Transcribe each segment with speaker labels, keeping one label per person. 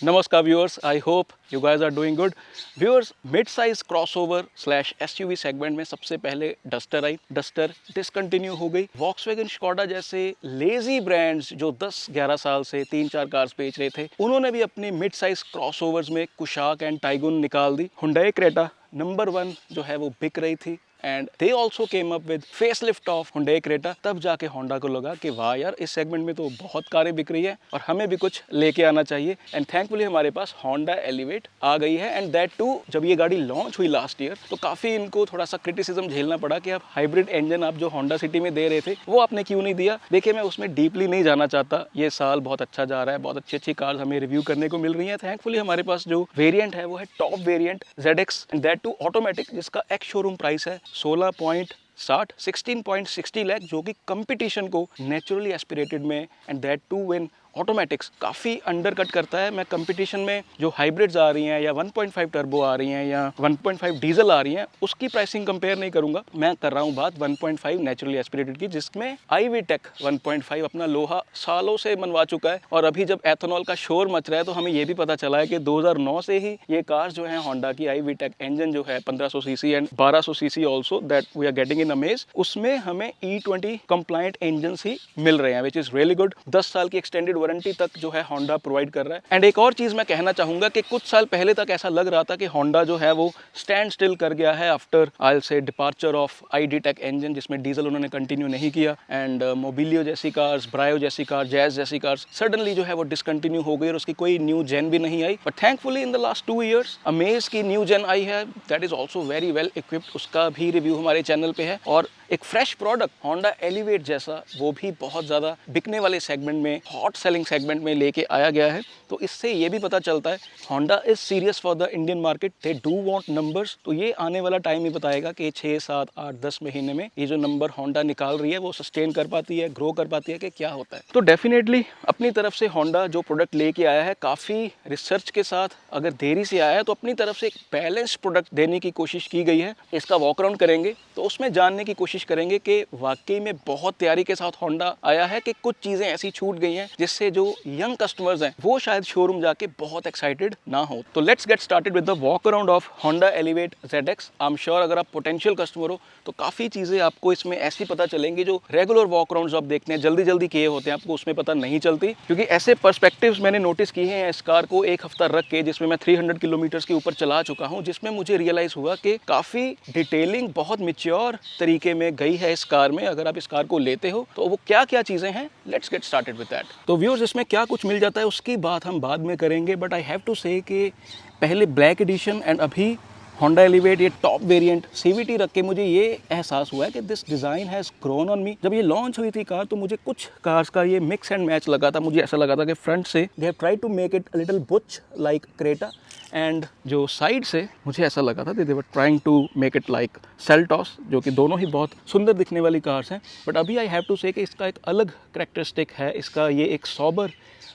Speaker 1: Namaskar viewers, I hope you guys are doing good. Viewers, mid-size crossover slash SUV segment में सबसे पहले duster आई, duster discontinue हो गई। Volkswagen Skoda जैसे lazy brands जो 10-11 साल से 3-4 कार्स बेच रहे थे, उन्होंने भी अपनी मिड-साइज क्रॉसओवर्स में कुशाक एंड टाइगुन निकाल दी। हुंडई क्रेटा नंबर 1 जो है वो बिक रही थी and they also came up with facelift of Hyundai Creta. तब जाके होंडा को लगा कि वाह यार, इस सेगमेंट में तो बहुत कारें बिक रही है और हमें भी कुछ लेके आना चाहिए। एंड थैंकफुली हमारे पास होंडा एलिवेट आ गई है। एंड दैट टू, जब ये गाड़ी लॉन्च हुई लास्ट ईयर तो काफ़ी इनको थोड़ा सा क्रिटिसिज्म झेलना पड़ा कि आप हाइब्रिड इंजन आप जो होंडा सिटी में दे रहे थे वो आपने क्यों नहीं दिया। देखिए, मैं उसमें डीपली नहीं जाना चाहता। ये साल बहुत अच्छा जा रहा है, बहुत अच्छी अच्छी कार्स हमें रिव्यू करने को मिल रही है। थैंकफुली हमारे पास जो वेरियंट है वो है top variant ZX and that too automatic, जिसका एक्स शोरूम प्राइस है 16.60 लाख, जो कि कंपटीशन को नेचुरली एस्पिरेटेड में एंड दैट टू विन ऑटोमेटिक्स काफ़ी अंडरकट करता है। मैं कंपटीशन में जो हाइब्रिड्स आ रही हैं या 1.5 टर्बो आ रही हैं या 1.5 डीजल आ रही हैं उसकी प्राइसिंग कंपेयर नहीं करूंगा। मैं कर रहा हूं बात 1.5 नेचुरली एस्पिरेटेड की, जिसमें iVTEC 1.5 अपना लोहा सालों से मनवा चुका है। और अभी जब एथेनॉल का शोर मच रहा है तो हमें यह भी पता चला है कि 2009 से ही ये कार्स जो है होंडा की iVTEC इंजन जो है 1500 CC and 1200 CC also that we are getting in Amaze, उसमें हमें E20 कंप्लायंट इंजन ही मिल रहे हैं, विच इज रियली गुड। 10 साल की एक्सटेंडेड वारंटी तक जो है होंडा प्रोवाइड कर रहा है। एंड एक और चीज मैं कहना चाहूंगा कि कुछ साल पहले तक ऐसा लग रहा था कि होंडा जो है वो स्टैंड स्टिल कर गया है आफ्टर आई से डिपार्चर ऑफ iDTEC इंजन, जिसमें डीजल उन्होंने कंटिन्यू नहीं किया। एंड मोबिलियो जैसी कार्स, ब्रायो जैसी कार, जैज जैसी कार्स सडनली जो है वो डिसकंटिन्यू हो गई और उसकी कोई न्यू जेन भी नहीं आई। But thankfully in the last 2 years Amaze की न्यू जेन आई है, that is also very well equipped. उसका भी रिव्यू हमारे चैनल पे है। और एक फ्रेश प्रोडक्ट होंडा एलिवेट जैसा वो भी बहुत ज़्यादा बिकने वाले सेगमेंट में, हॉट सेलिंग सेगमेंट में लेके आया गया है। तो इससे ये भी पता चलता है Honda is serious for the Indian market, they do want numbers. तो ये आने वाला टाइम ही बताएगा कि 6, 7, 8, 10 महीने में ये जो नंबर होंडा निकाल रही है वो सस्टेन कर पाती है, ग्रो कर पाती है कि क्या होता है। तो डेफिनेटली अपनी तरफ से होंडा जो प्रोडक्ट लेके आया है काफ़ी रिसर्च के साथ, अगर देरी से आया है तो अपनी तरफ से एक बैलेंस प्रोडक्ट देने की कोशिश की गई है। इसका वॉक अराउंड करेंगे तो उसमें जानने की कोशिश करेंगे कि वाकई में बहुत तैयारी के साथ होंडा आया है कि कुछ चीज़ें ऐसी छूट गई हैं जिससे जो यंग कस्टमर्स हैं वो शायद शोरूम जाके बहुत एक्साइटेड ना हो। तो let's get started with the walk around of Honda elevate ZX। I am sure अगर आप पोटेंशियल कस्टमर हो तो काफ़ी चीज़ें आपको इसमें ऐसी पता चलेंगी जो रेगुलर वॉक अराउंड्स आप देखते हैं जल्दी जल्दी किए होते हैं, आपको उसमें पता नहीं चलती। क्योंकि ऐसे पर्सपेक्टिव्स मैंने नोटिस किए हैं इस कार को एक हफ्ता रख के, जिसमें मैं 300 किलोमीटर्स के ऊपर चला चुका हूँ, जिसमें मुझे रियलाइज़ हुआ कि काफ़ी डिटेलिंग बहुत मैच्योर तरीके में गई है इस कार में। अगर आप इस कार को लेते हो तो वो क्या क्या चीज़ें हैं, let's get started with that. तो व्यूअर्स, इसमें क्या कुछ मिल जाता है उसकी बात हम बाद में करेंगे, but I have to say कि पहले ब्लैक एडिशन एंड अभी होंडा एलिवेट ये टॉप वेरिएंट CVT रख के मुझे ये एहसास हुआ है कि this design has grown on me. जब ये लॉन्च हुई थी कार तो मुझे कुछ कार्स का ये मिक्स एंड मैच लगा था। मुझे ऐसा लगा था कि फ्रंट से they have try to make it a little butch like Creta, and जो साइड से मुझे ऐसा लगा था they were trying to make it like Seltos, जो कि दोनों ही बहुत सुंदर दिखने वाली कार्स हैं। बट अभी आई हैव टू से कि इसका एक अलग करैक्टरिस्टिक है। इसका ये एक सॉबर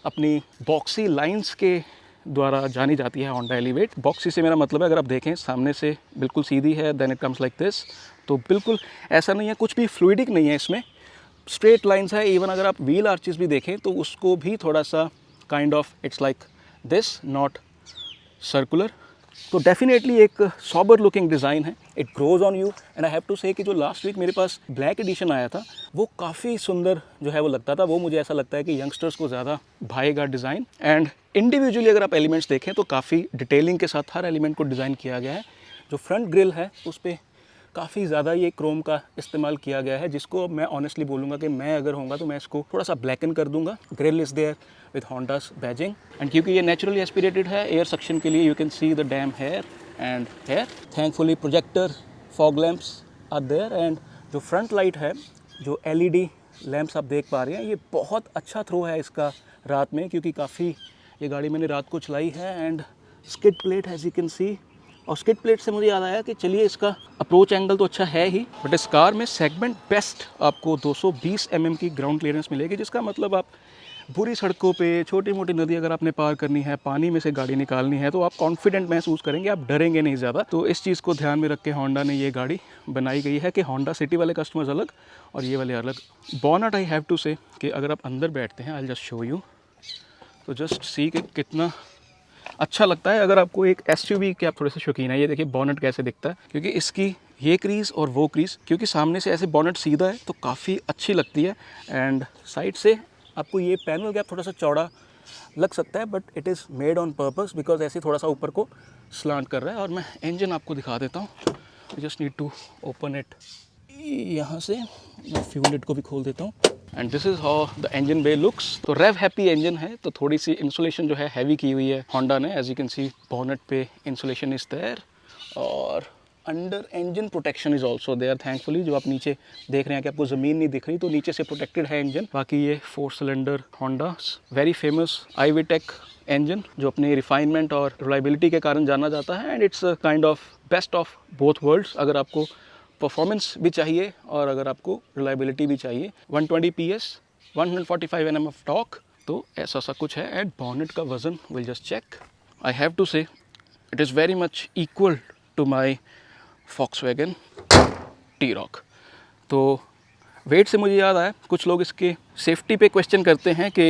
Speaker 1: अपनी बॉक्सी लाइंस के द्वारा जानी जाती है होंडा एलिवेट। बॉक्सी से मेरा मतलब है, अगर आप देखें सामने से बिल्कुल सीधी है, then it comes like this. तो बिल्कुल ऐसा नहीं है, कुछ भी फ्लूइडिक नहीं है इसमें, स्ट्रेट लाइंस है। इवन अगर आप व्हील आर्चेस भी देखें तो उसको भी थोड़ा सा kind of it's like this, not circular. तो डेफिनेटली एक सॉबर लुकिंग डिज़ाइन है, it grows on you. And I have to say कि जो लास्ट वीक मेरे पास ब्लैक एडिशन आया था वो काफ़ी सुंदर जो है वो लगता था। वो मुझे ऐसा लगता है कि यंगस्टर्स को ज़्यादा भाएगा डिज़ाइन। एंड इंडिविजुअली अगर आप एलिमेंट्स देखें तो काफ़ी डिटेलिंग के साथ हर एलिमेंट को डिज़ाइन किया गया है। जो फ्रंट ग्रिल है उस पर काफ़ी ज़्यादा ये क्रोम का इस्तेमाल किया गया है, जिसको मैं ऑनेस्टली बोलूँगा कि मैं अगर होऊंगा तो मैं इसको थोड़ा सा ब्लैकन कर दूंगा। Grill is there with Honda's badging. And क्योंकि ये नेचुरली एस्पिरेटेड है, एयर सक्शन के लिए you can see the dam here and here. Thankfully projector fog lamps are there. And जो फ्रंट लाइट है, जो LED लैंप्स आप देख पा रहे हैं, ये बहुत अच्छा थ्रो है इसका रात में, क्योंकि काफ़ी ये गाड़ी मैंने रात को चलाई है। And skid plate as you can see, और स्किड प्लेट से मुझे याद आया कि चलिए इसका अप्रोच एंगल तो अच्छा है ही, बट इस कार में सेगमेंट बेस्ट आपको 220 mm की ग्राउंड क्लियरेंस मिलेगी, जिसका मतलब आप बुरी सड़कों पे, छोटी मोटी नदी अगर आपने पार करनी है, पानी में से गाड़ी निकालनी है, तो आप कॉन्फिडेंट महसूस करेंगे, आप डरेंगे नहीं ज़्यादा। तो इस चीज़ को ध्यान में रख के होंडा ने ये गाड़ी बनाई गई है कि होंडा सिटी वाले कस्टमर्स अलग और ये वाले अलग। Bonnet I have to say कि अगर आप अंदर बैठते हैं, आई जस्ट शो यू, तो जस्ट सी कि कितना अच्छा लगता है अगर आपको एक एसयूवी के आप थोड़े से शौकीन है। ये देखिए बॉनेट कैसे दिखता है, क्योंकि इसकी ये क्रीज और वो क्रीज, क्योंकि सामने से ऐसे बॉनेट सीधा है तो काफ़ी अच्छी लगती है। एंड साइड से आपको ये पैनल गैप थोड़ा सा चौड़ा लग सकता है, but it is made on purpose because ऐसे थोड़ा सा ऊपर को स्लांट कर रहा है। और मैं इंजन आपको दिखा देता हूँ। Just need to open it. यहाँ से मैं फ्यूल लिड को भी खोल देता हूँ। And this is how the engine bay looks. तो रेव हैप्पी इंजन है, तो थोड़ी सी इंसुलेशन जो है हैवी की हुई है होंडा ने। As you can see bonnet पे इंसुलेशन इज देयर, और under engine protection is also there thankfully. जो आप नीचे देख रहे हैं कि आपको ज़मीन नहीं दिख रही, तो नीचे से प्रोटेक्टेड है इंजन। बाकी ये 4 cylinder Honda very famous IVTEC engine, जो अपनी रिफाइनमेंट और रिलायबिलिटी के कारण जाना जाता है। And it's kind of best of both worlds. अगर आपको परफॉर्मेंस भी चाहिए और अगर आपको रिलायबिलिटी भी चाहिए। 120 PS 145 Nm ऑफ टॉर्क, तो ऐसा सा कुछ है। एंड बॉनेट का वजन will just check. I have to say it is very much equal to my Volkswagen T-Roc। तो वेट से मुझे याद आया, कुछ लोग इसके सेफ्टी पे क्वेश्चन करते हैं कि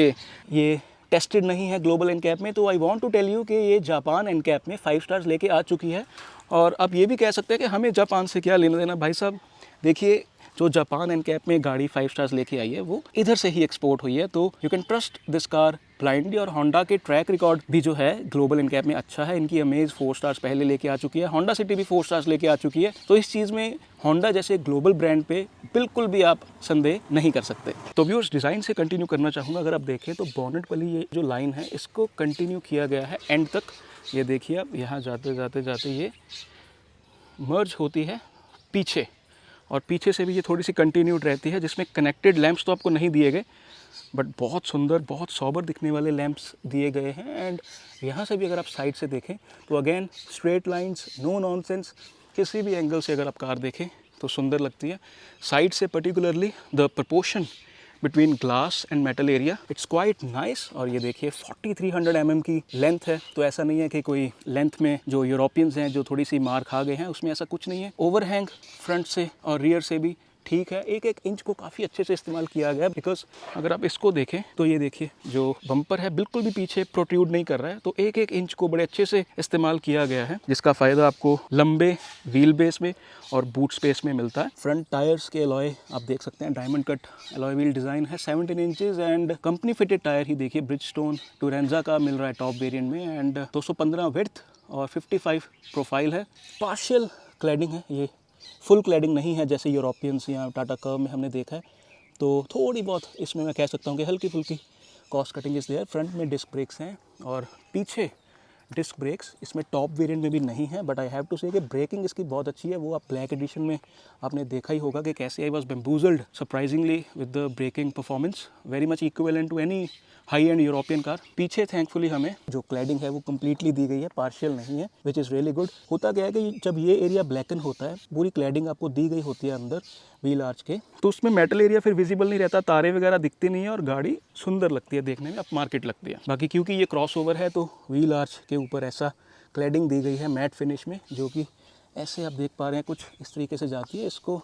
Speaker 1: ये टेस्टेड नहीं है ग्लोबल एनकैप में। तो I want to tell you कि ये जापान एनकैप में 5 स्टार्स लेके आ चुकी है। और अब ये भी कह सकते हैं कि हमें जापान से क्या लेना देना। भाई साहब देखिए, जो जापान एनकैप में गाड़ी 5 स्टार्स लेके आई है वो इधर से ही एक्सपोर्ट हुई है। तो you can trust this car blindly. और होंडा के ट्रैक रिकॉर्ड भी जो है ग्लोबल एनकैप में अच्छा है। इनकी अमेज 4 स्टार्स पहले लेके आ चुकी है, होंडा सिटी भी 4 स्टार्स लेके आ चुकी है। तो इस चीज़ में होंडा जैसे ग्लोबल ब्रांड पे बिल्कुल भी आप संदेह नहीं कर सकते। तो व्यूअर्स, डिज़ाइन से कंटिन्यू करना चाहूँगा। अगर आप देखें तो बॉनेट वाली ये जो लाइन है इसको कंटिन्यू किया गया है एंड तक। ये देखिए आप, यहाँ जाते जाते जाते ये मर्ज होती है पीछे, और पीछे से भी ये थोड़ी सी कंटिन्यूड रहती है, जिसमें कनेक्टेड लैंप्स तो आपको नहीं दिए गए, बट बहुत सुंदर, बहुत सॉबर दिखने वाले लैंप्स दिए गए हैं। एंड यहाँ से भी अगर आप साइड से देखें तो again straight lines, no nonsense. किसी भी एंगल से अगर आप कार देखें तो सुंदर लगती है। साइड से particularly the proportion between glass and metal area, it's quite nice. और ये देखिए 4300 mm की लेंथ है। तो ऐसा नहीं है कि कोई लेंथ में जो यूरोपियंस हैं जो थोड़ी सी मार खा गए हैं, उसमें ऐसा कुछ नहीं है। ओवरहैंग फ्रंट से और रियर से भी ठीक है। एक इंच को काफ़ी अच्छे से इस्तेमाल किया गया है। बिकॉज अगर आप इसको देखें तो ये देखिए जो बम्पर है बिल्कुल भी पीछे प्रोट्रूड नहीं कर रहा है। तो एक इंच को बड़े अच्छे से इस्तेमाल किया गया है, जिसका फ़ायदा आपको लंबे व्हील बेस में और बूट स्पेस में मिलता है। फ्रंट टायर्स के एलॉय आप देख सकते हैं, diamond cut alloy wheel design है, 17 inches. And company fitted tyre ही देखिए ब्रिजस्टोन टूरेंजा का मिल रहा है टॉप वेरिएंट में। एंड 215 विड्थ और 55 प्रोफाइल है। पार्शियल क्लैडिंग है, ये फुल क्लैडिंग नहीं है जैसे यूरोपियंस या टाटा कर्व में हमने देखा है। तो थोड़ी बहुत इसमें मैं कह सकता हूँ कि हल्की फुल्की कॉस्ट कटिंग इस देयर। फ्रंट में डिस्क ब्रेक्स हैं और पीछे डिस्क ब्रेक्स इसमें टॉप वेरिएंट में भी नहीं है, but I have to say कि ब्रेकिंग इसकी बहुत अच्छी है। वो आप ब्लैक एडिशन में आपने देखा ही होगा कि कैसे I was bamboozled surprisingly with the braking performance, very much equivalent to any high end European car. पीछे थैंकफुली हमें जो क्लैडिंग है वो कम्प्लीटली दी गई है, पार्शियल नहीं है, विच इज़ रियली गुड। होता क्या है कि जब ये एरिया ब्लैकन होता है, पूरी क्लैडिंग आपको दी गई होती है अंदर व्हील आर्च के, तो उसमें मेटल एरिया फिर विजिबल नहीं रहता, तारे वगैरह दिखती नहीं है और गाड़ी सुंदर लगती है देखने में, अप मार्केट लगती है। बाकी क्योंकि ये क्रॉस ओवर है तो व्हील आर्च के ऊपर ऐसा क्लैडिंग दी गई है मैट फिनिश में, जो कि ऐसे आप देख पा रहे हैं कुछ इस तरीके से जाती है। इसको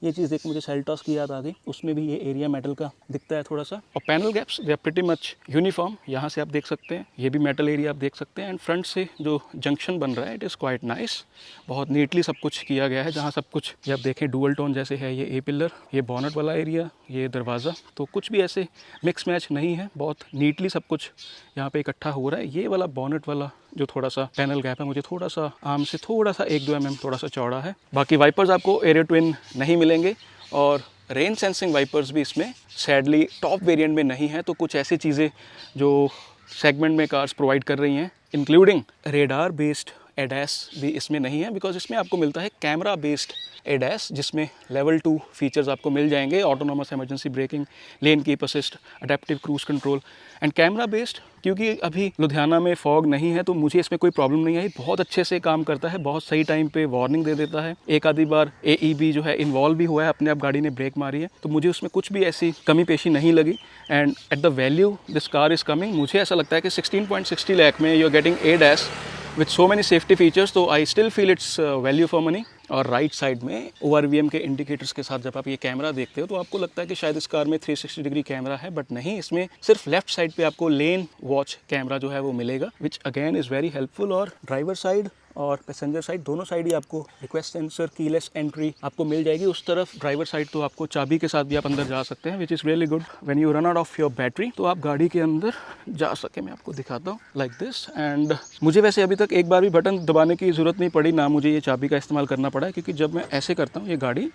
Speaker 1: ये चीज़ देख मुझे सेल्टॉस की याद आ गई, उसमें भी ये एरिया मेटल का दिखता है थोड़ा सा। और panel gaps they are pretty much uniform, यहाँ से आप देख सकते हैं, ये भी मेटल एरिया आप देख सकते हैं। एंड फ्रंट से जो जंक्शन बन रहा है इट इज़ क्वाइट नाइस, बहुत नीटली सब कुछ किया गया है। जहाँ सब कुछ ये आप देखें डुअल टोन जैसे है, ये ए पिलर, ये बॉनेट वाला एरिया, ये दरवाज़ा, तो कुछ भी ऐसे मिक्स मैच नहीं है, बहुत नीटली सब कुछ यहाँ पे इकट्ठा हो रहा है। ये वाला बॉनेट वाला जो थोड़ा सा पैनल गैप है मुझे थोड़ा सा आर्म से थोड़ा सा 1-2 mm थोड़ा सा चौड़ा है। बाकी वाइपर्स आपको एरियो ट्विन नहीं मिलेंगे और रेन सेंसिंग वाइपर्स भी इसमें सैडली टॉप वेरिएंट में नहीं है। तो कुछ ऐसी चीज़ें जो सेगमेंट में कार्स प्रोवाइड कर रही हैं, इंक्लूडिंग रेडार बेस्ड एडैस भी इसमें नहीं है, बिकॉज इसमें आपको मिलता है कैमरा बेस्ड एडैस, जिसमें लेवल 2 फीचर्स आपको मिल जाएंगे, autonomous emergency breaking, lane keep assist, adaptive cruise control and camera based. क्योंकि अभी लुधियाना में फॉग नहीं है तो मुझे इसमें कोई प्रॉब्लम नहीं आई, बहुत अच्छे से काम करता है, बहुत सही टाइम पे वार्निंग दे देता है। एक आधी बार AEB जो है इन्वॉल्व भी हुआ है, अपने आप गाड़ी ने ब्रेक मारी है, तो मुझे उसमें कुछ भी ऐसी कमी पेशी नहीं लगी। And at the value this car is coming, मुझे ऐसा लगता है कि 16.60 लाख में you are getting ADAS with so many safety features, तो I still feel it's value for money। और राइट साइड में ORVM के इंडिकेटर्स के साथ जब आप ये कैमरा देखते हो तो आपको लगता है कि शायद इस कार में 360 डिग्री कैमरा है, बट नहीं, इसमें सिर्फ लेफ्ट साइड पे आपको लेन वॉच कैमरा जो है वो मिलेगा, which again is very helpful. और ड्राइवर साइड और पैसेंजर साइड दोनों साइड ही आपको रिक्वेस्ट सेंसर, कीलेस एंट्री आपको मिल जाएगी। उस तरफ ड्राइवर साइड तो आपको चाबी के साथ भी आप अंदर जा सकते हैं, which is really good when you run out of your battery, तो आप गाड़ी के अंदर जा सके। मैं आपको दिखाता हूँ लाइक दिस। एंड मुझे वैसे अभी तक एक बार भी बटन दबाने की ज़रूरत नहीं पड़ी, ना मुझे ये चाबी का इस्तेमाल करना पड़ा है, क्योंकि जब मैं ऐसे करता हूँ ये गाड़ी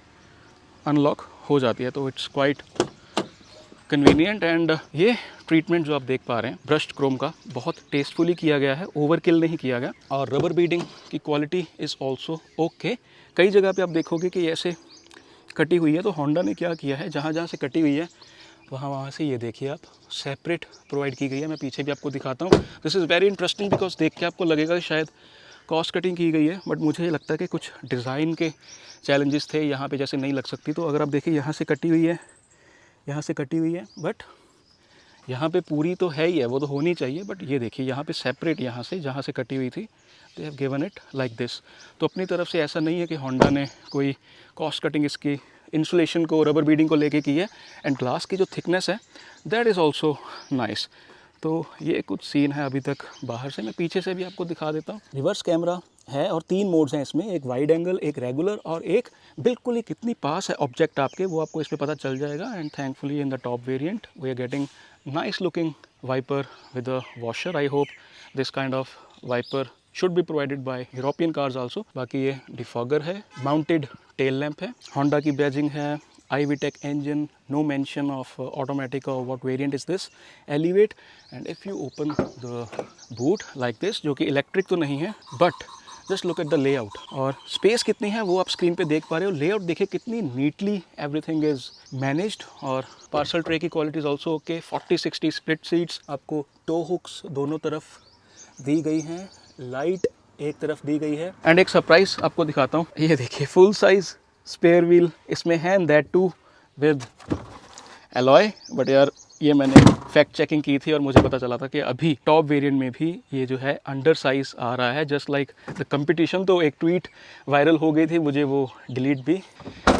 Speaker 1: अनलॉक हो जाती है, तो इट्स क्वाइट कन्वीनियंट। एंड ये ट्रीटमेंट जो आप देख पा रहे हैं ब्रश्ड क्रोम का, बहुत टेस्टफुली किया गया है, ओवरकिल नहीं किया गया। और रबर बीडिंग की क्वालिटी इज़ ऑल्सो ओके। कई जगह पे आप देखोगे कि ऐसे कटी हुई है, तो होंडा ने क्या किया है, जहाँ जहाँ से कटी हुई है वहाँ से ये देखिए आप सेपरेट प्रोवाइड की गई है। मैं पीछे भी आपको दिखाता हूँ। This is very interesting because देख के आपको लगेगा कि शायद कॉस्ट कटिंग की गई है, बट मुझे लगता है कि कुछ डिज़ाइन के चैलेंजेस थे यहाँ पे, जैसे नहीं लग सकती। तो अगर आप देखिए यहाँ से कटी हुई है, यहाँ से कटी हुई है, बट यहाँ पे पूरी तो है ही है, वो तो होनी चाहिए, बट ये देखिए यहाँ पे सेपरेट, यहाँ से जहाँ से कटी हुई थी, they have given it like this. तो अपनी तरफ से ऐसा नहीं है कि होंडा ने कोई कॉस्ट कटिंग इसकी इंसुलेशन को, रबर बीडिंग को लेके की है। एंड ग्लास की जो थिकनेस है दैट इज़ ऑल्सो नाइस। तो ये कुछ सीन है अभी तक बाहर से। मैं पीछे से भी आपको दिखा देता हूँ। रिवर्स कैमरा है और 3 मोड्स हैं इसमें, एक वाइड एंगल, एक रेगुलर और एक बिल्कुल ही कितनी पास है ऑब्जेक्ट आपके, वो आपको इस पर पता चल जाएगा। And thankfully in the top variant we are getting nice looking wiper with a washer. I hope this kind of wiper should be provided by European cars also. बाकी ये डिफॉगर है, माउंटेड टेल लैंप है, Honda की badging है, iVTEC engine, no mention of automatic or what variant is this, elevate। and if you open the boot like this, जो कि electric तो नहीं है, but just look at the layout और space कितनी है वो आप स्क्रीन पे देख पा रहे हो। लेआउट देखिए कितनी नीटली एवरीथिंग इज मैनेज्ड। और पार्सल ट्रे की quality is also okay. 40-60 split seats, आपको टो हुक्स दोनों तरफ दी गई हैं, लाइट एक तरफ दी गई है। एंड एक सरप्राइज आपको दिखाता हूँ, ये देखिए फुल साइज स्पेयर व्हील इसमें है, and that too with alloy. But यार ये मैंने फैक्ट चेकिंग की थी और मुझे पता चला था कि अभी टॉप वेरिएंट में भी ये जो है अंडर साइज आ रहा है, जस्ट लाइक द कंपटीशन। तो एक ट्वीट वायरल हो गई थी, मुझे वो डिलीट भी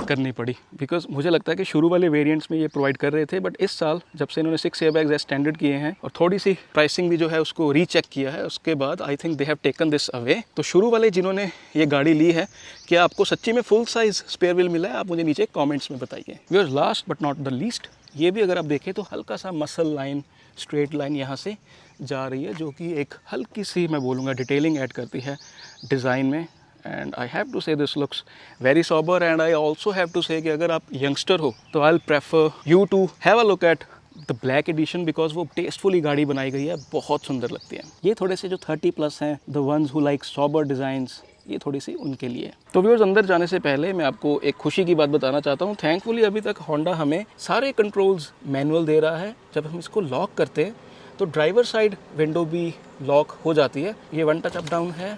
Speaker 1: करनी पड़ी, बिकॉज मुझे लगता है कि शुरू वाले वेरिएंट्स में ये प्रोवाइड कर रहे थे, बट इस साल जब से इन्होंने 6 एयरबैग्स स्टैंडर्ड किए हैं और थोड़ी सी प्राइसिंग भी जो है उसको रीचेक किया है, उसके बाद I think they have taken this away. तो शुरू वाले जिन्होंने ये गाड़ी ली है, क्या आपको सच्ची में फुल साइज स्पेयर व्हील मिला है? आप मुझे नीचे कॉमेंट्स में बताइए। Viewers, last but not the least, ये भी अगर आप देखें तो हल्का सा मसल लाइन, स्ट्रेट लाइन यहाँ से जा रही है, जो कि एक हल्की सी मैं बोलूँगा डिटेलिंग ऐड करती है डिज़ाइन में। And I have to say this looks very sober. And I also have to say कि अगर आप यंगस्टर हो तो I will prefer you to have a look at the black edition, because वो tastefully गाड़ी बनाई गई है, बहुत सुंदर लगती है। ये थोड़े से जो 30+ हैं, the ones who like sober designs, ये थोड़ी सी उनके लिए। तो व्यूअर्स, अंदर जाने से पहले मैं आपको एक खुशी की बात बताना चाहता हूँ। थैंकफुली अभी तक होंडा हमें सारे कंट्रोल्स मैनुअल दे रहा है। जब हम इसको लॉक करते हैं तो ड्राइवर साइड विंडो भी लॉक हो जाती है। ये 1 टच अप डाउन है,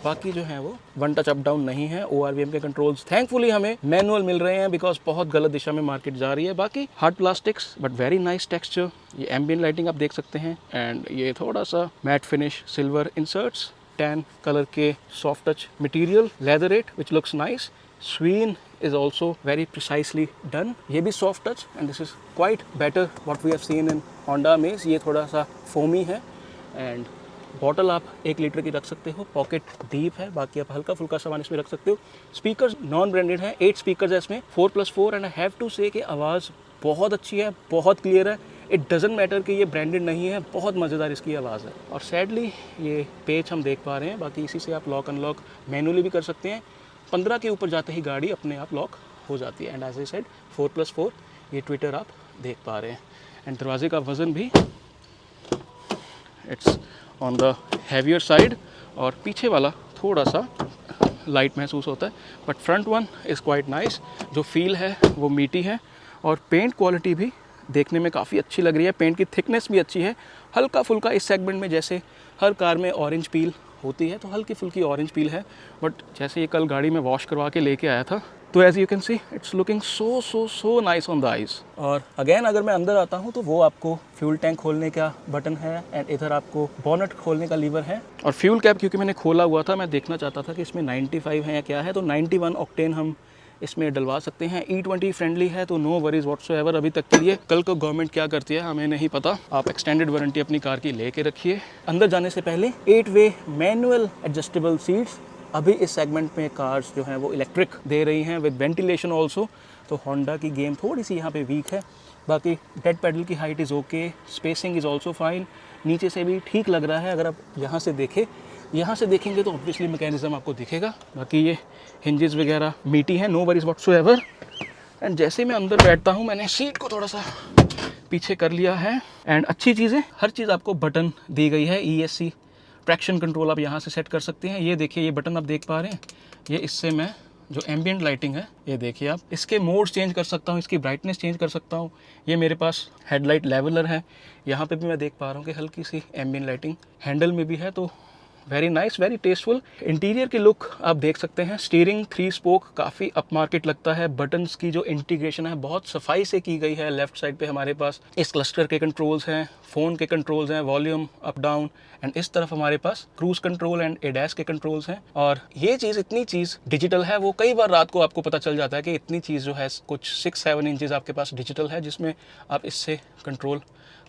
Speaker 1: बाकी जो है वो 1 टच अप डाउन नहीं है। ORVM के कंट्रोल्स थैंकफुली हमें मैनुअल मिल रहे हैं, बिकॉज बहुत गलत दिशा में मार्केट जा रही है। बाकी hard plastics but very nice texture. ये एम्बियंट लाइटिंग आप देख सकते हैं, एंड ये थोड़ा सा matt finish silver inserts, tan colour के soft touch material, leather which looks nice. स्वीन is also very precisely done। ये भी soft touch, and this is quite better what we have seen in Honda Amaze। ये थोड़ा सा foamy है, and bottle आप 1 litre की रख सकते हो, पॉकेट डीप है, बाकी आप हल्का फुल्का सामान इसमें रख सकते हो। स्पीकर्स नॉन ब्रांडेड है, 8 स्पीकर्स है इसमें, 4+4। And I have to say कि आवाज़ बहुत अच्छी है, बहुत क्लियर है। इट डजेंट मैटर कि ये ब्रांडेड नहीं है, बहुत मज़ेदार इसकी आवाज़ है। और सैडली ये पेज हम देख पा रहे हैं, बाकी इसी से आप लॉक अनलॉक मैनुअली भी कर सकते हैं। 15 के ऊपर जाते ही गाड़ी अपने आप लॉक हो जाती है। एंड एज आई सेड 4+4 ये ट्विटर आप देख पा रहे हैं। एंड दरवाजे का वज़न भी it's on the heavier side, और पीछे वाला थोड़ा सा लाइट महसूस होता है, but front one is quite nice. जो फील है वो मीठी है, और पेंट क्वालिटी भी देखने में काफ़ी अच्छी लग रही है। पेंट की थिकनेस भी अच्छी है, हल्का फुल्का इस सेगमेंट में जैसे हर कार में ऑरेंज पील होती है, तो हल्की फुल्की ऑरेंज पील है। बट जैसे ये कल गाड़ी में वॉश करवा के लेके आया था, तो as you can see it's looking so nice on the eyes. और अगेन अगर मैं अंदर आता हूँ तो वो आपको फ्यूल टैंक खोलने का बटन है एंड इधर आपको बोनट खोलने का लीवर है। और फ्यूल कैप क्योंकि मैंने खोला हुआ था, मैं देखना चाहता था कि इसमें 95 है या क्या है, तो 91 ऑक्टेन हम इसमें डलवा सकते हैं। E20 फ्रेंडली है तो नो वरीज व्हाटसोएवर अभी तक के लिए। कल को गवर्नमेंट क्या करती है हमें नहीं पता। आप एक्सटेंडेड वारंटी अपनी कार की लेके रखिए। अंदर जाने से पहले 8 वे मैनुअल एडजस्टेबल सीट्स। अभी इस सेगमेंट में कार्स जो हैं वो इलेक्ट्रिक दे रही हैं विद वेंटिलेशन ऑल्सो, तो होंडा की गेम थोड़ी सी यहाँ पे वीक है। बाकी डेड पैडल की height is okay, spacing is also fine, नीचे से भी ठीक लग रहा है। अगर आप यहाँ से देखेंगे तो ऑब्वियसली मैकेनिज्म आपको दिखेगा। बाकी ये हिंजेस वगैरह मीटी हैं, नो वरीज व्हाटसोएवर। एंड जैसे मैं अंदर बैठता हूँ, मैंने सीट को थोड़ा सा पीछे कर लिया है। एंड अच्छी चीज़ है, हर चीज़ आपको बटन दी गई है। ESC ट्रैक्शन कंट्रोल आप यहाँ से सेट कर सकते हैं। ये देखिए, ये बटन आप देख पा रहे हैं, ये इससे मैं जो एम्बियंट लाइटिंग है, ये देखिए आप इसके मोड्स चेंज कर सकता हूँ, इसकी ब्राइटनेस चेंज कर सकता हूँ। ये मेरे पास हेडलाइट लेवलर है, यहाँ पे भी मैं देख पा रहा हूँ कि हल्की सी एम्बियंट लाइटिंग हैंडल में भी है। तो very nice, very tasteful. Interior की लुक आप देख सकते हैं। स्टीयरिंग 3 स्पोक काफ़ी अपमार्केट लगता है। बटन्स की जो इंटीग्रेशन है बहुत सफाई से की गई है। लेफ्ट साइड पे हमारे पास इस क्लस्टर के कंट्रोल्स हैं, फ़ोन के कंट्रोल्स हैं, वॉल्यूम अप डाउन, एंड इस तरफ हमारे पास क्रूज कंट्रोल एंड एडैस के कंट्रोल्स हैं। और ये चीज़, इतनी चीज़ डिजिटल है, वो कई बार रात को आपको पता चल जाता है कि इतनी चीज़ जो है कुछ 6-7 इंचज़ आपके पास डिजिटल है, जिसमें आप इससे कंट्रोल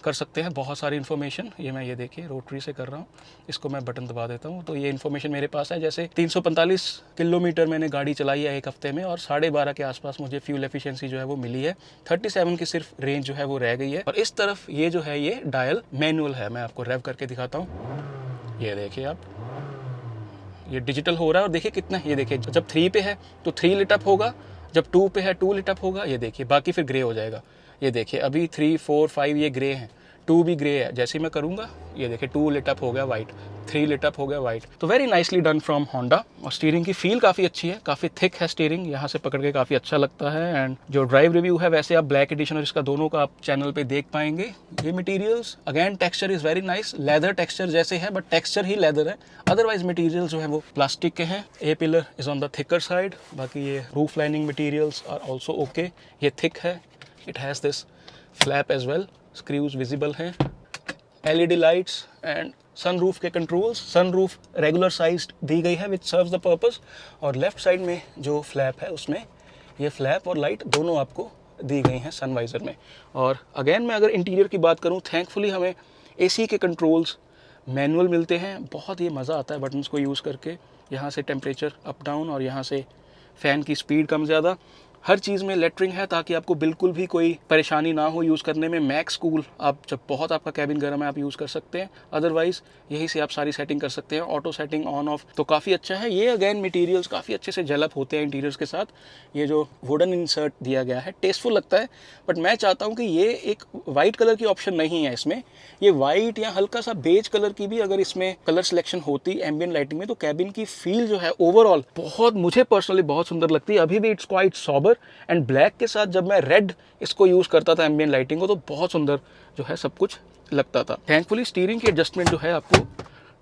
Speaker 1: कर सकते हैं बहुत सारी इन्फॉर्मेशन। ये देखिए रोटरी से कर रहा हूँ, इसको मैं बटन दबा देता हूँ तो ये इन्फॉर्मेशन मेरे पास है। जैसे 345 किलोमीटर मैंने गाड़ी चलाई है एक हफ्ते में और 12.5 के आसपास मुझे फ्यूल एफिशिएंसी जो है वो मिली है। 37 की सिर्फ रेंज जो है वो रह गई है। और इस तरफ ये जो है ये डायल मैनुअल है, मैं आपको रेव करके दिखाता हूँ। ये देखिए आप, ये डिजिटल हो रहा है और देखिए कितना, ये देखिए जब 3 पे है तो 3 लिट अप होगा, जब 2 पे है 2 लिट अप होगा। ये देखिए, बाकी फिर ग्रे हो जाएगा। ये देखिए अभी 3, 4, 5 ये ग्रे हैं, 2 भी ग्रे है। जैसे ही मैं करूँगा ये देखिए 2 लिट अप हो गया वाइट, 3 लिट अप हो गया वाइट। तो very nicely done from Honda. और स्टीयरिंग की फील काफ़ी अच्छी है, काफ़ी थिक है स्टीयरिंग, यहाँ से पकड़ के काफ़ी अच्छा लगता है। एंड जो ड्राइव रिव्यू है वैसे आप ब्लैक एडिशन और इसका दोनों का आप चैनल पे देख पाएंगे। ये materials again texture is very nice, leather texture जैसे है बट टेक्सचर ही लेदर है। अदरवाइज मटेरियल जो है वो प्लास्टिक के हैं। A pillar is on the thicker side. बाकी ये roof lining materials are also okay, ये थिक है। It has this flap as well, screws visible हैं। LED लाइट्स एंड सनरूफ के कंट्रोल्स। सनरूफ रेगुलर साइज दी गई है विच सर्व्स द पर्पस। और लेफ्ट साइड में जो फ्लैप है उसमें ये फ्लैप और लाइट दोनों आपको दी गई हैं सनवाइज़र में। और अगेन मैं अगर इंटीरियर की बात करूं, थैंकफुली हमें AC के कंट्रोल्स मैनुअल मिलते हैं। बहुत ही मज़ा आता है बटन्स को यूज़ करके। यहाँ से टेम्परेचर अप डाउन और यहाँ से फ़ैन की स्पीड कम ज़्यादा, हर चीज़ में लेटरिंग है ताकि आपको बिल्कुल भी कोई परेशानी ना हो यूज़ करने में। मैक्स कूल आप जब बहुत आपका कैबिन गर्म है आप यूज़ कर सकते हैं, अदरवाइज़ यहीं से आप सारी सेटिंग कर सकते हैं। ऑटो सेटिंग ऑन ऑफ तो काफ़ी अच्छा है। ये अगेन मटेरियल्स काफ़ी अच्छे से जेल अप होते हैं इंटीरियर्स के साथ। ये जो वुडन इंसर्ट दिया गया है टेस्टफुल लगता है, बट मैं चाहता हूँ कि ये एक वाइट कलर की ऑप्शन नहीं है इसमें। ये वाइट या हल्का सा बेज कलर की भी अगर इसमें कलर सिलेक्शन होती एम्बियंट लाइटिंग में तो कैबिन की फील जो है ओवरऑल बहुत, मुझे पर्सनली बहुत सुंदर लगती है। अभी भी it's quite sober and black के साथ जब मैं रेड इसको यूज़ करता था एम्बियंट लाइटिंग को तो बहुत सुंदर जो है सब कुछ लगता था। थैंकफुली स्टीयरिंग की एडजस्टमेंट जो है आपको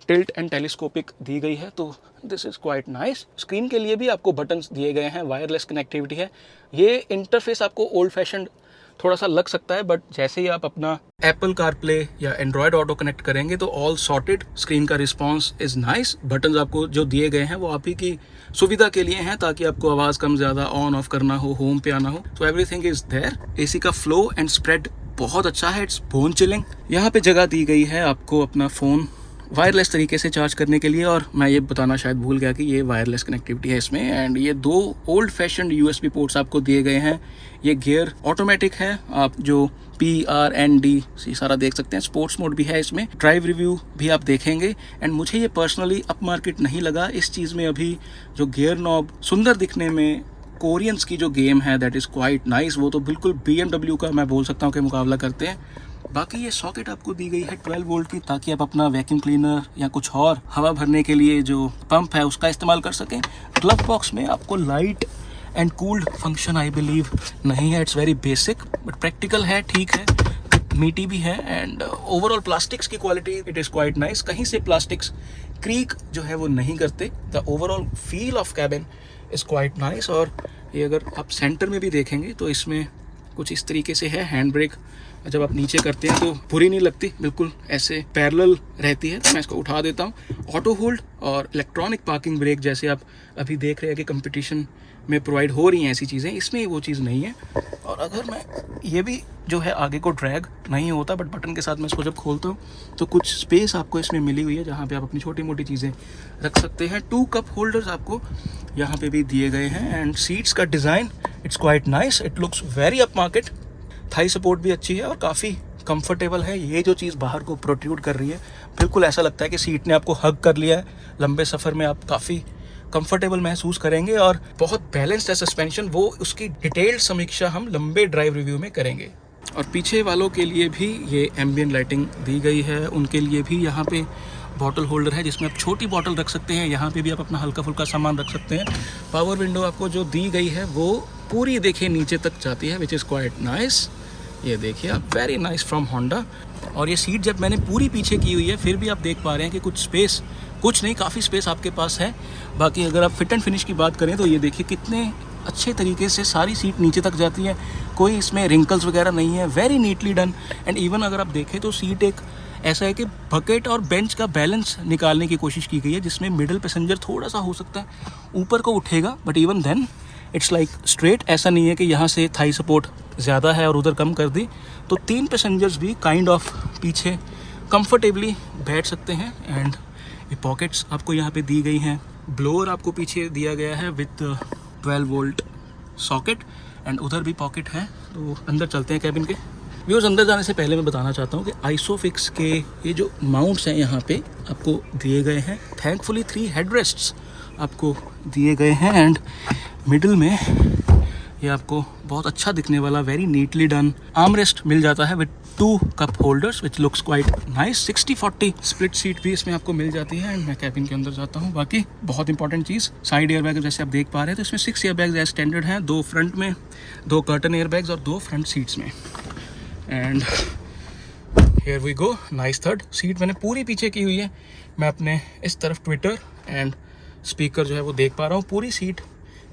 Speaker 1: टिल्ट एंड टेलीस्कोपिक दी गई है, तो this is quite nice. Screen के लिए भी आपको बटन्स दिए गए हैं, वायरलेस कनेक्टिविटी है। ये इंटरफेस आपको ओल्ड फैशन थोड़ा सा लग सकता है, बट जैसे ही आप अपना एप्पल कारप्ले या एंड्रॉयड ऑटो कनेक्ट करेंगे तो ऑल सॉर्टेड। स्क्रीन का रिस्पॉन्स इज़ नाइस। बटन्स आपको जो दिए गए हैं वो आप ही की सुविधा के लिए हैं ताकि आपको आवाज़ कम ज़्यादा ऑन ऑफ करना हो, होम पे आना हो, तो एवरीथिंग इज़ देयर। AC का फ्लो एंड स्प्रेड बहुत अच्छा है, इट्स बोन चिलिंग। यहाँ पे जगह दी गई है आपको अपना फ़ोन वायरलेस तरीके से चार्ज करने के लिए। और मैं ये बताना शायद भूल गया कि ये वायरलेस कनेक्टिविटी है इसमें। एंड ये 2 ओल्ड फैशन USB पोर्ट्स आपको दिए गए हैं। ये गियर ऑटोमेटिक है, आप जो PRND सारा देख सकते हैं। स्पोर्ट्स मोड भी है इसमें। ड्राइव रिव्यू भी आप देखेंगे। एंड मुझे ये पर्सनली अप मार्केट नहीं लगा इस चीज़ में। अभी जो गियर नॉब सुंदर दिखने में कोरियंस की जो गेम है दैट इज़ क्वाइट नाइस, वो तो बिल्कुल BMW का मैं बोल सकता हूँ कि मुकाबला करते हैं। बाकी ये सॉकेट आपको दी गई है 12 वोल्ट की ताकि आप अपना वैक्यूम क्लीनर या कुछ और हवा भरने के लिए जो पंप है उसका इस्तेमाल कर सकें। ग्लव बॉक्स में आपको light and cooled function I believe नहीं है, it's very basic but practical है, ठीक है, मीटी भी है। एंड ओवरऑल प्लास्टिक्स की quality it is quite nice. कहीं से प्लास्टिक्स क्रीक जो है वो नहीं करते। The overall feel of cabin is quite nice. और ये अगर आप सेंटर में भी देखेंगे तो इसमें कुछ इस तरीके से है। हैंड ब्रेक जब आप नीचे करते हैं तो बुरी नहीं लगती, बिल्कुल ऐसे पैरेलल रहती है। तो मैं इसको उठा देता हूँ। ऑटो होल्ड और इलेक्ट्रॉनिक पार्किंग ब्रेक जैसे आप अभी देख रहे हैं कि कंपटीशन में प्रोवाइड हो रही हैं ऐसी चीज़ें, इसमें वो चीज़ नहीं है। और अगर मैं ये भी जो है आगे को ड्रैग नहीं होता, बट बटन के साथ मैं इसको जब खोलता हूँ तो कुछ स्पेस आपको इसमें मिली हुई है जहाँ पे आप अपनी छोटी मोटी चीज़ें रख सकते हैं। 2 कप होल्डर्स आपको यहाँ पे भी दिए गए हैं। एंड सीट्स का design it's quite nice, it looks very up market. Thai support भी अच्छी है और काफ़ी कंफर्टेबल है। ये जो चीज़ बाहर को प्रोट्रूड कर रही है, बिल्कुल ऐसा लगता है कि सीट ने आपको हग कर लिया है। लंबे सफ़र में आप काफ़ी कंफर्टेबल महसूस करेंगे और बहुत बैलेंस्ड है सस्पेंशन। वो उसकी डिटेल्ड समीक्षा हम लंबे ड्राइव रिव्यू में करेंगे। और पीछे वालों के लिए भी ये एम्बियंट लाइटिंग दी गई है, उनके लिए भी यहाँ पे बॉटल होल्डर है जिसमें आप छोटी बॉटल रख सकते हैं। यहाँ पे भी आप अपना हल्का फुल्का सामान रख सकते हैं। पावर विंडो आपको जो दी गई है वो पूरी देखिए नीचे तक जाती है, विच इज़ क्वाइट नाइस। ये देखिए आप, वेरी नाइस फ्रॉम होंडा। और ये सीट जब मैंने पूरी पीछे की हुई है फिर भी आप देख पा रहे हैं कि कुछ स्पेस, कुछ नहीं काफ़ी स्पेस आपके पास है। बाकी अगर आप फिट एंड फिनिश की बात करें तो ये देखिए कितने अच्छे तरीके से सारी सीट नीचे तक जाती है, कोई इसमें रिंकल्स वगैरह नहीं है, very neatly done. And even अगर आप देखें तो सीट एक ऐसा है कि बकेट और बेंच का बैलेंस निकालने की कोशिश की गई है, जिसमें मिडिल पैसेंजर थोड़ा सा हो सकता है ऊपर को उठेगा, but even then it's like straight. ऐसा नहीं है कि यहाँ से थाई सपोर्ट ज़्यादा है और उधर कम कर दी, तो 3 पैसेंजर्स भी काइंड ऑफ पीछे कंफर्टेबली बैठ सकते हैं। एंड ये पॉकेट्स आपको यहाँ पे दी गई हैं। ब्लोअर आपको पीछे दिया गया है विथ 12 वोल्ट सॉकेट, एंड उधर भी पॉकेट है। तो अंदर चलते हैं कैबिन के। व्यूअर्स, अंदर जाने से पहले मैं बताना चाहता हूँ कि आइसोफिक्स के ये जो माउंट्स हैं यहाँ पे आपको दिए गए हैं। थैंकफुली 3 हेडरेस्ट्स आपको दिए गए हैं। एंड मिडिल में ये आपको बहुत अच्छा दिखने वाला वेरी नीटली डन आर्मरेस्ट मिल जाता है with 2 cup holders which looks quite nice. 60-40 split seat भी इसमें आपको मिल जाती है। एंड मैं कैबिन के अंदर जाता हूँ। बाकी बहुत इंपॉर्टेंट चीज़, साइड एयरबैग जैसे आप देख पा रहे हैं तो इसमें 6 एयरबैग्स एज स्टैंडर्ड हैं, 2 फ्रंट में, 2 कर्टन एयरबैग्स और 2 फ्रंट सीट्स में। And here we go, nice third seat मैंने पूरी पीछे की हुई है। मैं अपने इस तरफ ट्विटर एंड स्पीकर जो है वो देख पा रहा हूँ। पूरी सीट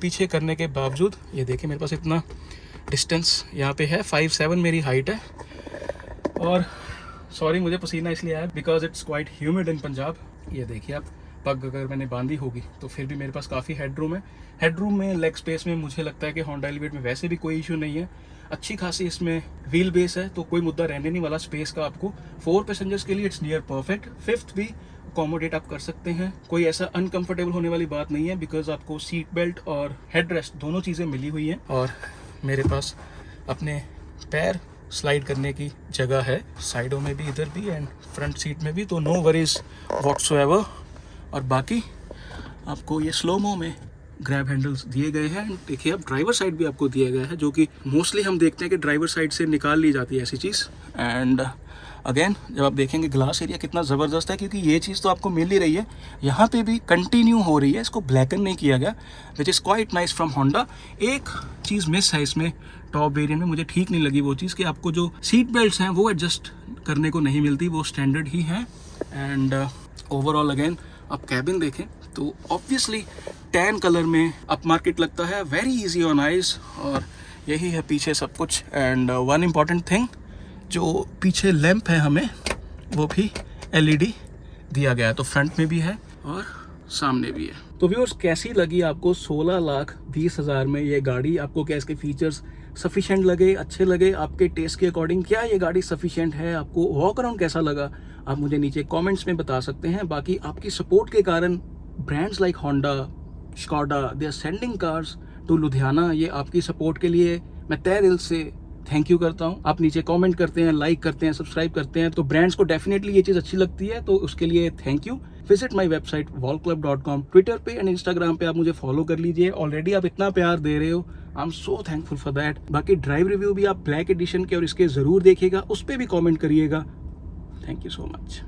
Speaker 1: पीछे करने के बावजूद ये देखिए मेरे पास इतना डिस्टेंस यहाँ पे है, 5'7" मेरी हाइट है। और सॉरी मुझे पसीना इसलिए आया बिकॉज इट्स क्वाइट ह्यूमिड इन पंजाब। ये देखिए आप, पग अगर मैंने बांधी होगी तो फिर भी मेरे पास काफ़ी हेडरूम है। हेडरूम में, लेग स्पेस में मुझे लगता है कि होंडा एलिवेट में वैसे भी कोई इशू नहीं है। अच्छी खासी इसमें व्हील बेस है तो कोई मुद्दा रहने नहीं वाला स्पेस का आपको। 4 पैसेंजर्स के लिए इट्स नियर परफेक्ट। 5th भी अकोमोडेट आप कर सकते हैं, कोई ऐसा अनकंफर्टेबल होने वाली बात नहीं है बिकॉज आपको सीट बेल्ट और हेड रेस्ट दोनों चीज़ें मिली हुई हैं। और मेरे पास अपने पैर स्लाइड करने की जगह है, साइडों में भी, इधर भी एंड फ्रंट सीट में भी, तो नो वरीज व्हाट्सोएवर। और बाकी आपको ये स्लोमो में ग्रैब हैंडल्स दिए गए हैं। देखिए अब ड्राइवर साइड भी आपको दिया गया है, जो कि मोस्टली हम देखते हैं कि ड्राइवर साइड से निकाल ली जाती है ऐसी चीज़। एंड अगेन जब आप देखेंगे ग्लास एरिया कितना ज़बरदस्त है, क्योंकि ये चीज़ तो आपको मिल ही रही है, यहाँ पे भी कंटिन्यू हो रही है, इसको ब्लैकन नहीं किया गया, which is quite nice from Honda. एक चीज़ मिस है इसमें टॉप वेरिएंट में, मुझे ठीक नहीं लगी वो चीज़ कि आपको जो सीट बेल्ट्स हैं वो एडजस्ट करने को नहीं मिलती, वो स्टैंडर्ड ही हैं। एंड ओवरऑल अगेन आप कैबिन देखें तो ऑब्वियसली टैन कलर में अप मार्केट लगता है, वेरी इजी ऑन आइज। और यही है पीछे सब कुछ। एंड वन इम्पॉर्टेंट थिंग, जो पीछे लैंप है हमें वो भी LED दिया गया है, तो फ्रंट में भी है और सामने भी है। तो व्यूअर्स, कैसी लगी आपको 16,20,000 में ये गाड़ी? आपको क्या इसके फीचर्स सफिशिएंट लगे, अच्छे लगे आपके टेस्ट के अकॉर्डिंग? क्या ये गाड़ी सफिशिएंट है? आपको वॉक अराउंड कैसा लगा आप मुझे नीचे कमेंट्स में बता सकते हैं। बाकी आपकी सपोर्ट के कारण brands like Honda, Skoda, they are sending cars to Ludhiana. ये आपकी सपोर्ट के लिए मैं तहे दिल से थैंक यू करता हूँ। आप नीचे कमेंट करते हैं, लाइक करते हैं, सब्सक्राइब करते हैं, तो ब्रांड्स को डेफिनेटली ये चीज़ अच्छी लगती है, तो उसके लिए thank you. Visit my website wallclub.com, Twitter पे एंड इंस्टाग्राम पे आप मुझे फॉलो कर लीजिए। ऑलरेडी आप इतना प्यार दे रहे हो, I am so thankful for that. बाकी ड्राइव रिव्यू भी आप ब्लैक एडिशन के और इसके ज़रूर देखिएगा, उस पर भी कॉमेंट करिएगा। Thank you so much.